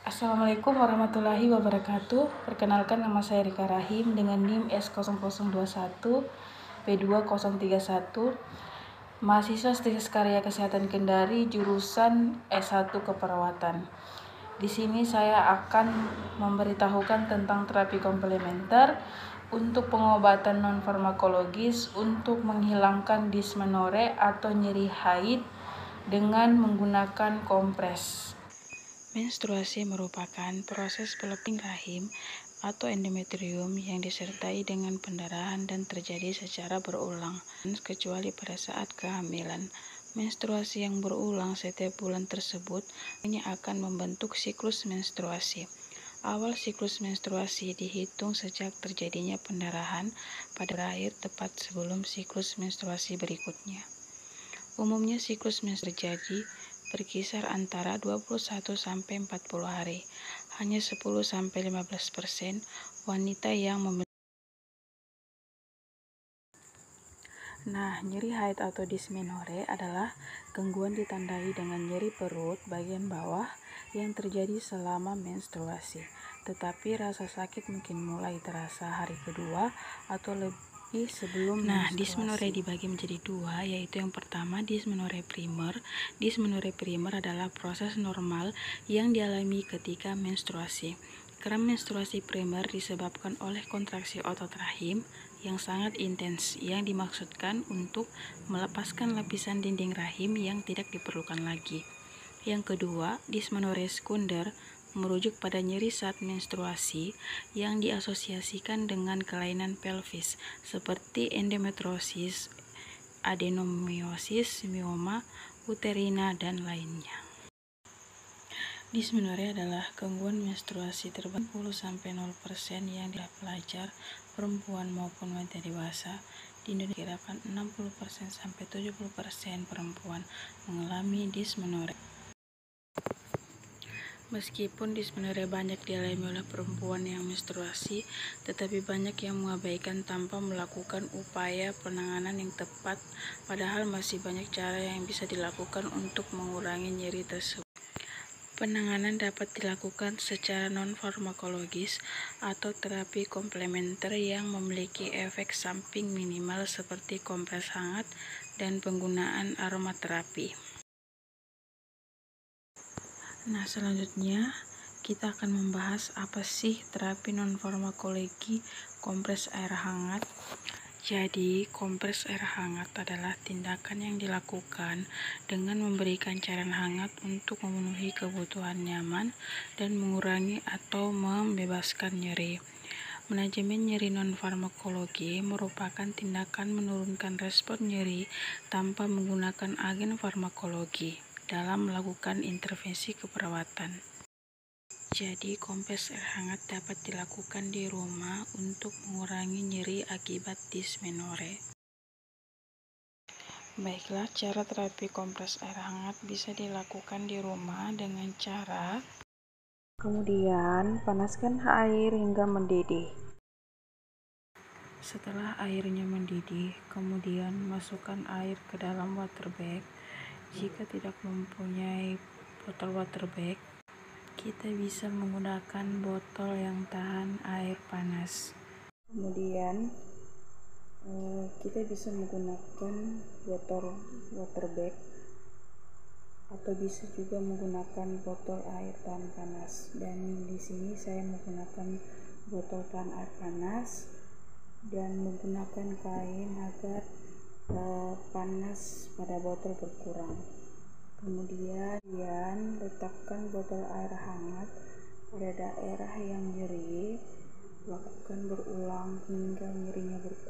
Assalamualaikum warahmatullahi wabarakatuh. Perkenalkan, nama saya Rika Rahim dengan NIM S0021 P2031, mahasiswa Statis Karya Kesehatan Kendari, jurusan S1 Keperawatan. Di sini saya akan memberitahukan tentang terapi komplementer untuk pengobatan non-farmakologis untuk menghilangkan dismenore atau nyeri haid dengan menggunakan kompres. Menstruasi merupakan proses peleping rahim atau endometrium yang disertai dengan pendarahan dan terjadi secara berulang, kecuali pada saat kehamilan. Menstruasi yang berulang setiap bulan tersebut hanya akan membentuk siklus menstruasi. Awal siklus menstruasi dihitung sejak terjadinya pendarahan pada berakhir tepat sebelum siklus menstruasi berikutnya. Umumnya siklus menstruasi terjadi berkisar antara 21-40 hari. Hanya 10-15% wanita yang memiliki. Nyeri haid atau dismenore adalah gangguan ditandai dengan nyeri perut bagian bawah yang terjadi selama menstruasi. Tetapi rasa sakit mungkin mulai terasa hari kedua atau lebih sebelum menstruasi. Dismenore dibagi menjadi dua, yaitu yang pertama dismenore primer. Dismenore primer adalah proses normal yang dialami ketika menstruasi. Kram menstruasi primer disebabkan oleh kontraksi otot rahim yang sangat intens yang dimaksudkan untuk melepaskan lapisan dinding rahim yang tidak diperlukan lagi. Yang kedua, dismenore sekunder merujuk pada nyeri saat menstruasi yang diasosiasikan dengan kelainan pelvis seperti endometriosis, adenomyosis, mioma, uterina, dan lainnya. Dismenore adalah gangguan menstruasi terbanyak 10-0% yang dialami pelajar, perempuan maupun wanita dewasa. Di Indonesia kirakan 60-70% perempuan mengalami dismenore. Meskipun dismenore banyak dialami oleh perempuan yang menstruasi, tetapi banyak yang mengabaikan tanpa melakukan upaya penanganan yang tepat, padahal masih banyak cara yang bisa dilakukan untuk mengurangi nyeri tersebut. Penanganan dapat dilakukan secara non-farmakologis atau terapi komplementer yang memiliki efek samping minimal seperti kompres hangat dan penggunaan aromaterapi. Selanjutnya kita akan membahas apa sih terapi non-farmakologi kompres air hangat. Jadi, kompres air hangat adalah tindakan yang dilakukan dengan memberikan cairan hangat untuk memenuhi kebutuhan nyaman dan mengurangi atau membebaskan nyeri. Manajemen nyeri non-farmakologi merupakan tindakan menurunkan respon nyeri tanpa menggunakan agen farmakologi dalam melakukan intervensi keperawatan. Jadi, kompres air hangat dapat dilakukan di rumah untuk mengurangi nyeri akibat dismenore. Baiklah, cara terapi kompres air hangat bisa dilakukan di rumah dengan cara: kemudian, panaskan air hingga mendidih. Setelah airnya mendidih, kemudian masukkan air ke dalam water bag. Jika tidak mempunyai botol water bag, kita bisa menggunakan botol yang tahan air panas. Kemudian kita bisa menggunakan botol water bag atau bisa juga menggunakan botol air tahan panas. Dan di sini saya menggunakan botol tahan air panas dan menggunakan kain agar panas pada botol berkurang. Kemudian letakkan botol air hangat pada daerah yang nyeri, lakukan berulang hingga nyerinya berkurang.